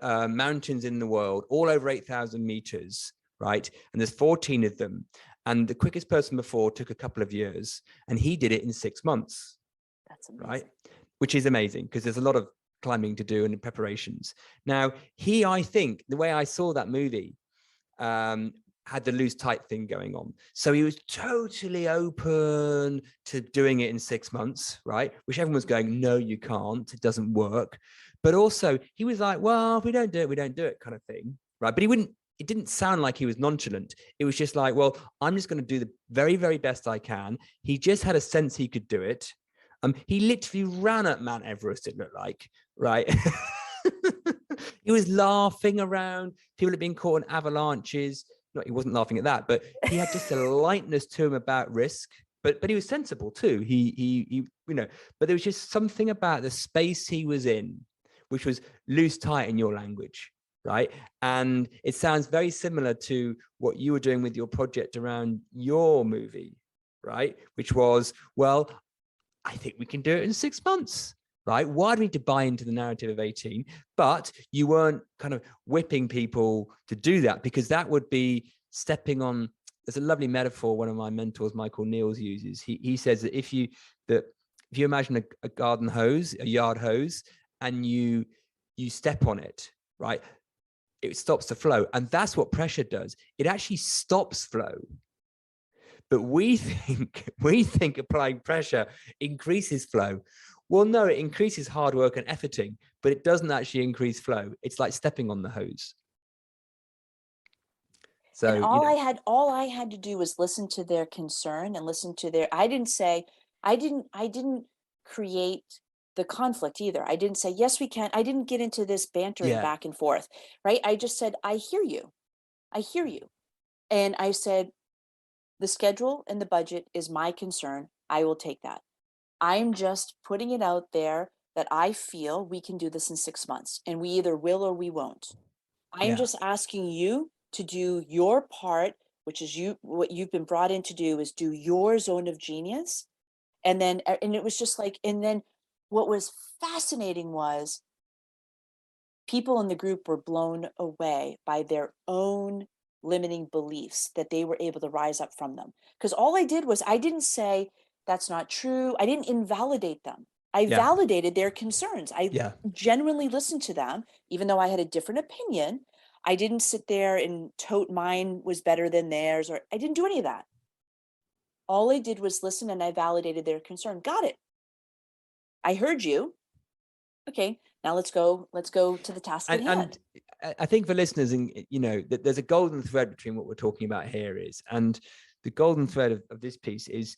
mountains in the world, all over 8,000 meters, right? And there's 14 of them. And the quickest person before took a couple of years, and he did it in 6 months. That's amazing. Right? Which is amazing, because there's a lot of climbing to do and preparations. Now, I think the way I saw that movie had the loose tight thing going on. So he was totally open to doing it in 6 months, right? Which everyone was going, no, you can't, it doesn't work. But also he was like, well, if we don't do it, we don't do it, kind of thing, right? But it didn't sound like he was nonchalant. It was just like, well, I'm just going to do the very, very best I can. He just had a sense he could do it. He literally ran at Mount Everest, it looked like, right? He was laughing around. People had been caught in avalanches. No, he wasn't laughing at that, but he had just a lightness to him about risk. But he was sensible too. He but there was just something about the space he was in, which was loose, tight in your language, right? And it sounds very similar to what you were doing with your project around your movie, right? Which was, well, I think we can do it in 6 months, right? Why do we need to buy into the narrative of 18? But you weren't kind of whipping people to do that, because that would be stepping on. There's a lovely metaphor one of my mentors, Michael Niels, uses. He says that if you imagine a garden hose, a yard hose, and you step on it, right, it stops the flow. And that's what pressure does. It actually stops flow. But we think applying pressure increases flow. Well, no, it increases hard work and efforting, but it doesn't actually increase flow. It's like stepping on the hose. So and all I had to do was listen to their concern and listen to I didn't say, I didn't create the conflict either. I didn't say, yes, we can. I didn't get into this bantering Yeah. back and forth, right? I just said, I hear you. I hear you. And I said, the schedule and the budget is my concern. I will take that. I'm just putting it out there that I feel we can do this in 6 months, and we either will or we won't. I'm Yeah. just asking you to do your part, which is what you've been brought in to do is do your zone of genius. And then, and it was just like, and then what was fascinating was people in the group were blown away by their own limiting beliefs that they were able to rise up from them. Because all I did was I didn't say that's not true. I didn't invalidate them. I Yeah. validated their concerns. I Yeah. genuinely listened to them, even though I had a different opinion. I didn't sit there and tote mine was better than theirs, or I didn't do any of that. All I did was listen, and I validated their concern. Got it. I heard you. Okay, now let's go to the task at hand. And I think for listeners, and that there's a golden thread between what we're talking about here and the golden thread of this piece is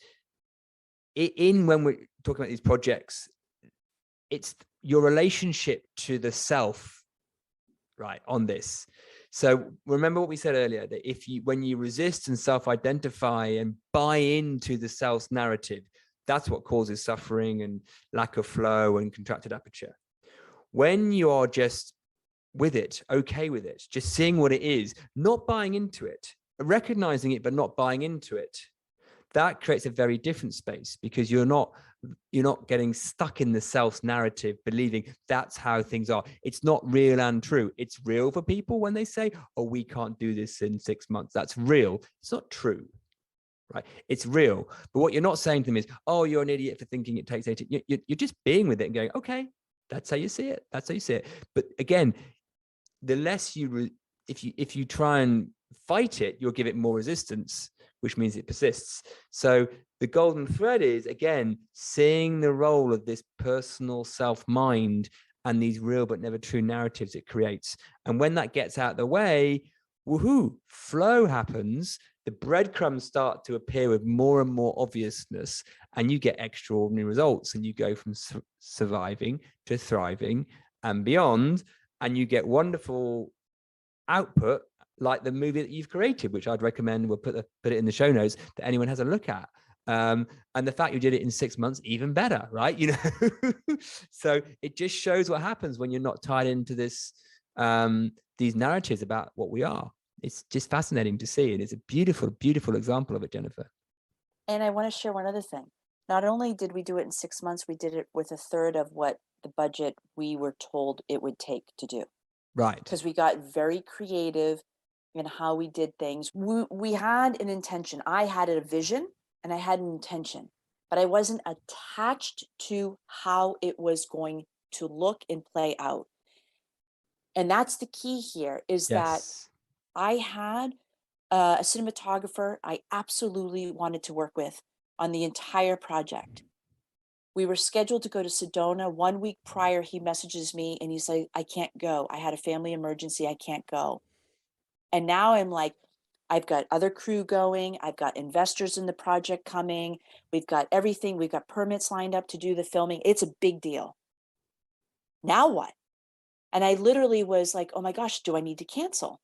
in when we're talking about these projects, it's your relationship to the self, right, on this. So remember what we said earlier, that when you resist and self-identify and buy into the self's narrative, that's what causes suffering and lack of flow and contracted aperture. When you are just with it, okay with it, just seeing what it is, not buying into it, recognizing it, but not buying into it, that creates a very different space, because you're not getting stuck in the self's narrative, believing that's how things are. It's not real and true. It's real for people when they say, oh, we can't do this in 6 months. That's real. It's not true, right? It's real. But what you're not saying to them is, oh, you're an idiot for thinking it takes 18. You're just being with it and going, okay, that's how you see it. That's how you see it. But again, the less if you try and fight it, you'll give it more resistance, which means it persists. So the golden thread is, again, seeing the role of this personal self-mind and these real but never true narratives it creates. And when that gets out of the way, woohoo, flow happens. The breadcrumbs start to appear with more and more obviousness, and you get extraordinary results, and you go from surviving to thriving and beyond, and you get wonderful output like the movie that you've created, which I'd recommend. We'll put it in the show notes that anyone has a look at. And the fact you did it in 6 months, even better, right? So it just shows what happens when you're not tied into this, these narratives about what we are. It's just fascinating to see. And it's a beautiful, beautiful example of it, Jennifer. And I want to share one other thing. Not only did we do it in 6 months, we did it with a third of what the budget we were told it would take to do. Right. Because we got very creative in how we did things. We had an intention. I had a vision and I had an intention, but I wasn't attached to how it was going to look and play out. And that's the key here, is that Yes. I had a cinematographer I absolutely wanted to work with on the entire project. We were scheduled to go to Sedona. 1 week prior, he messages me and he's like, I can't go. I had a family emergency. I can't go. And now I'm like, I've got other crew going. I've got investors in the project coming. We've got everything. We've got permits lined up to do the filming. It's a big deal. Now what? And I literally was like, oh my gosh, do I need to cancel?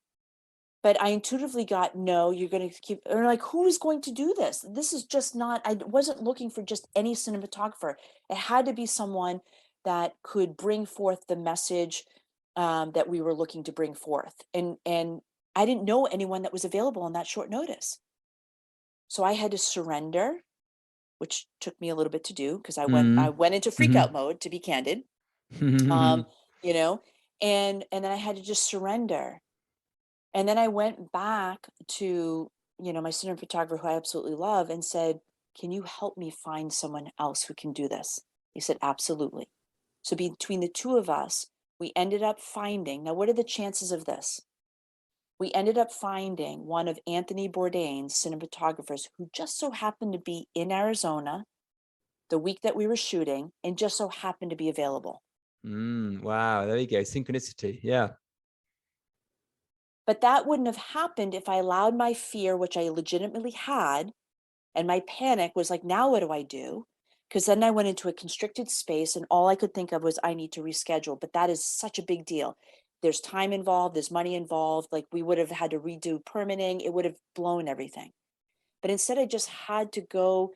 But I intuitively got, no, you're going to keep, or like, who is going to do this? This is just not, I wasn't looking for just any cinematographer. It had to be someone that could bring forth the message that we were looking to bring forth. And I didn't know anyone that was available on that short notice. So I had to surrender, which took me a little bit to do, because I went into freak out mode, to be candid. You know, and then I had to just surrender. And then I went back to, my cinematographer, who I absolutely love, and said, can you help me find someone else who can do this? He said, absolutely. So between the two of us, we ended up finding, now what are the chances of this? We ended up finding one of Anthony Bourdain's cinematographers, who just so happened to be in Arizona the week that we were shooting, and just so happened to be available. Wow, there you go. Synchronicity. Yeah. But that wouldn't have happened if I allowed my fear, which I legitimately had, and my panic was like, now what do I do? because then I went into a constricted space and all I could think of was I need to reschedule. But that is such a big deal. There's time involved, there's money involved. Like we would have had to redo permitting, it would have blown everything. But instead, I just had to go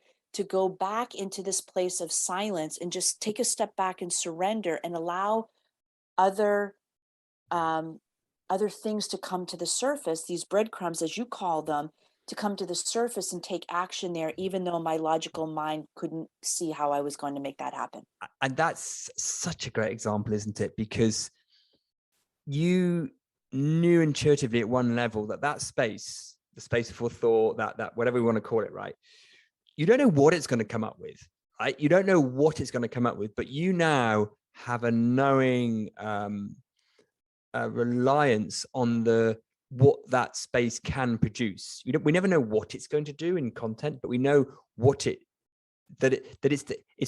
back into this place of silence and just take a step back and surrender and allow other um, other things to come to the surface, these breadcrumbs, as you call them, to come to the surface and take action there, even though my logical mind couldn't see how I was going to make that happen. And that's such a great example, isn't it? Because you knew intuitively at one level that space, the space for thought, that whatever we want to call it, right? You don't know what it's going to come up with, right? You don't know what it's going to come up with, but you now have a knowing reliance on what that space can produce. We never know what it's going to do in content, but we know what it's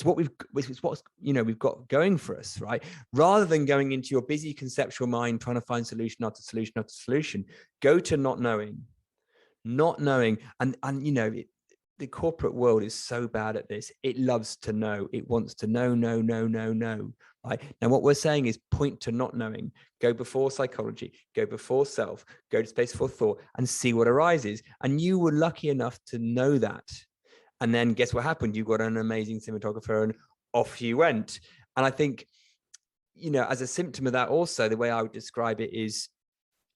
what what's we've got going for us, right? Rather than going into your busy conceptual mind trying to find solution after solution after solution, go to not knowing, and the corporate world is so bad at this. It loves to know. It wants to know, right? Now, what we're saying is point to not knowing. Go before psychology, go before self, go to space for thought and see what arises. And you were lucky enough to know that. And then guess what happened? You got an amazing cinematographer and off you went. And I think, as a symptom of that also, the way I would describe it is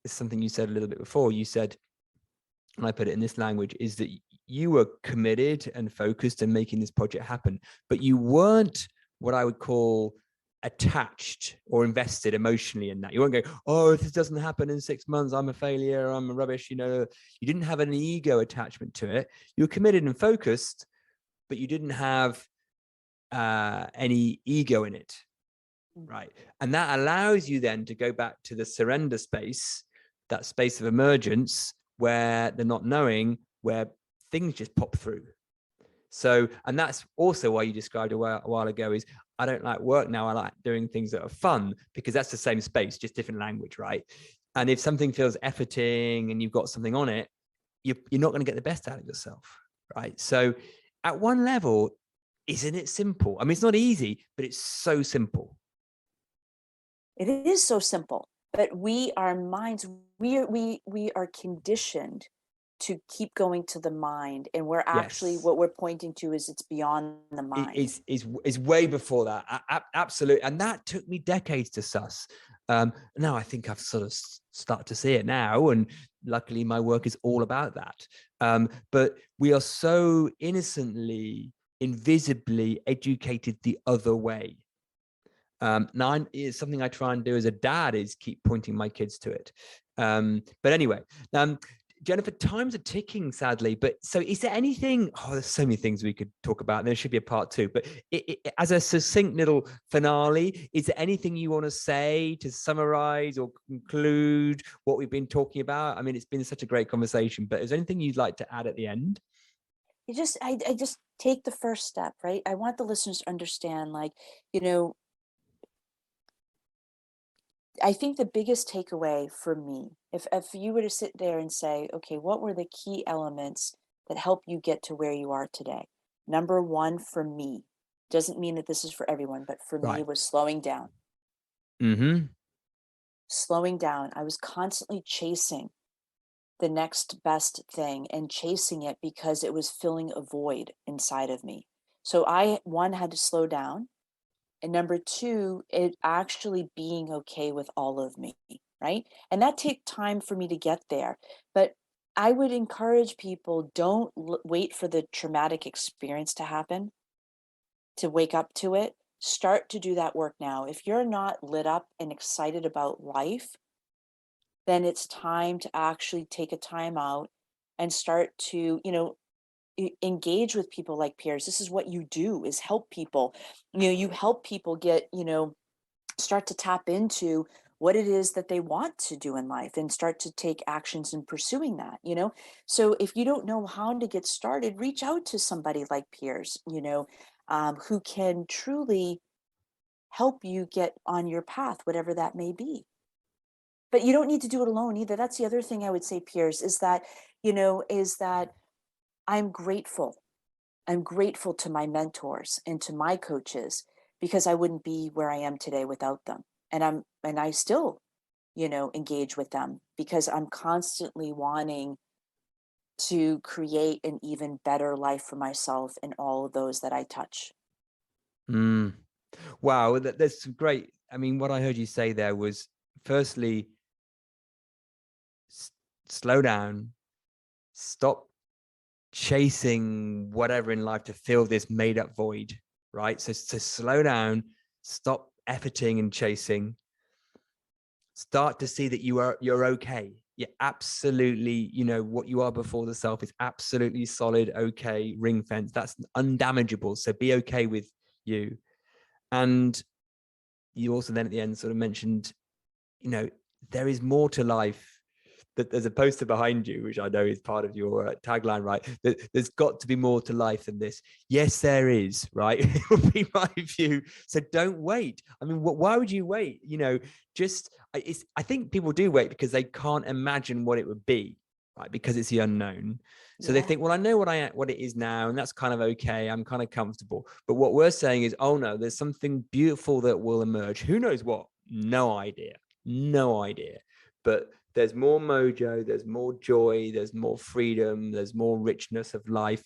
something you said a little bit before. You said, and I put it in this language, is that you were committed and focused in making this project happen, but you weren't what I would call attached or invested emotionally in that. You weren't going, oh, if this doesn't happen in 6 months, I'm a failure, I'm a rubbish. You didn't have an ego attachment to it. You were committed and focused, but you didn't have any ego in it, right? And that allows you then to go back to the surrender space, that space of emergence where they're not knowing, where things just pop through. So, and that's also why you described a while ago is I don't like work now. I like doing things that are fun, because that's the same space, just different language, right? And if something feels efforting and you've got something on it, you're not going to get the best out of yourself, right? So at one level, isn't it simple? I mean, it's not easy, but it's so simple. It is so simple, but our minds, we are conditioned to keep going to the mind, and we're actually what we're pointing to is it's beyond the mind. Is way before that. Absolutely. And that took me decades to suss. Now I think I've sort of started to see it now, and luckily my work is all about that. But we are so innocently, invisibly educated the other way. Now it's something I try and do as a dad is keep pointing my kids to it. But anyway, Jennifer, time's are ticking, sadly. But so is there anything, there's so many things we could talk about. There should be a part 2, but as a succinct little finale, is there anything you want to say to summarize or conclude what we've been talking about? I mean, it's been such a great conversation, but is there anything you'd like to add at the end? I just take the first step, right? I want the listeners to understand, I think the biggest takeaway for me, if you were to sit there and say, okay, what were the key elements that help you get to where you are today? Number one for me, doesn't mean that this is for everyone, but for me was slowing down. Mm-hmm. Slowing down. I was constantly chasing the next best thing and chasing it because it was filling a void inside of me. So one, had to slow down. And number two, it actually being okay with all of me, right? And that takes time for me to get there. But I would encourage people, don't wait for the traumatic experience to happen to wake up to it. Start to do that work now. If you're not lit up and excited about life, then it's time to actually take a time out and start to, engage with people like Piers. This is what you do, is help people. You help people get, start to tap into what it is that they want to do in life and start to take actions in pursuing that. So if you don't know how to get started, reach out to somebody like Piers, who can truly help you get on your path, whatever that may be. But you don't need to do it alone either. That's the other thing I would say, Piers, is that I'm grateful I'm grateful to my mentors and to my coaches, because I wouldn't be where I am today without them. And I still, engage with them because I'm constantly wanting to create an even better life for myself and all of those that I touch. Mm. Wow, that's great. I mean, what I heard you say there was, firstly, slow down, stop chasing whatever in life to fill this made up void, right? So slow down, stop efforting and chasing, start to see that you're okay. You're absolutely, what you are before the self is absolutely solid, okay, ring fence. That's undamageable. So be okay with you. And you also then at the end sort of mentioned, there is more to life. That there's a poster behind you, which I know is part of your tagline, right? There's got to be more to life than this. Yes, there is, right? It would be my view. So don't wait. I mean, why would you wait? I think people do wait because they can't imagine what it would be, right? Because it's the unknown. So they think, well, I know what it is now, and that's kind of okay. I'm kind of comfortable. But what we're saying is, oh no, there's something beautiful that will emerge. Who knows what? No idea. But there's more mojo, there's more joy, there's more freedom, there's more richness of life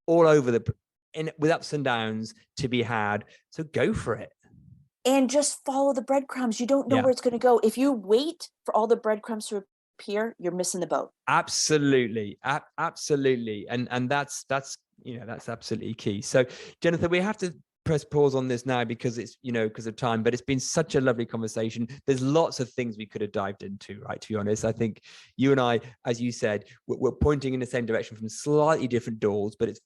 all over with ups and downs to be had. So go for it. And just follow the breadcrumbs. You don't know where it's going to go. If you wait for all the breadcrumbs to appear, you're missing the boat. Absolutely. Absolutely. And that's absolutely key. So Jennifer, we have to press pause on this now because it's, because of time, but it's been such a lovely conversation. There's lots of things we could have dived into, right? To be honest, I think you and I, as you said, we're pointing in the same direction from slightly different doors, but it's,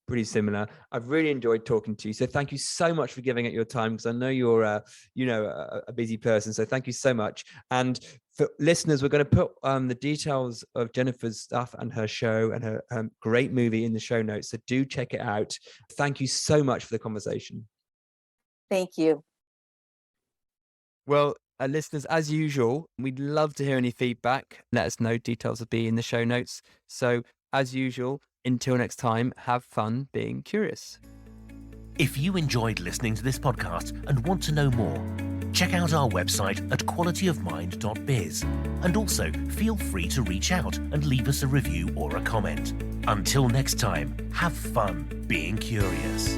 pretty similar. I've really enjoyed talking to you. So thank you so much for giving it your time, because I know you're a busy person. So thank you so much. And for listeners, we're going to put the details of Jennifer's stuff and her show and her great movie in the show notes. So do check it out. Thank you so much for the conversation. Thank you. Well, listeners, as usual, we'd love to hear any feedback. Let us know. Details will be in the show notes. So as usual, until next time, have fun being curious. If you enjoyed listening to this podcast and want to know more, check out our website at qualityofmind.biz. And also feel free to reach out and leave us a review or a comment. Until next time, have fun being curious.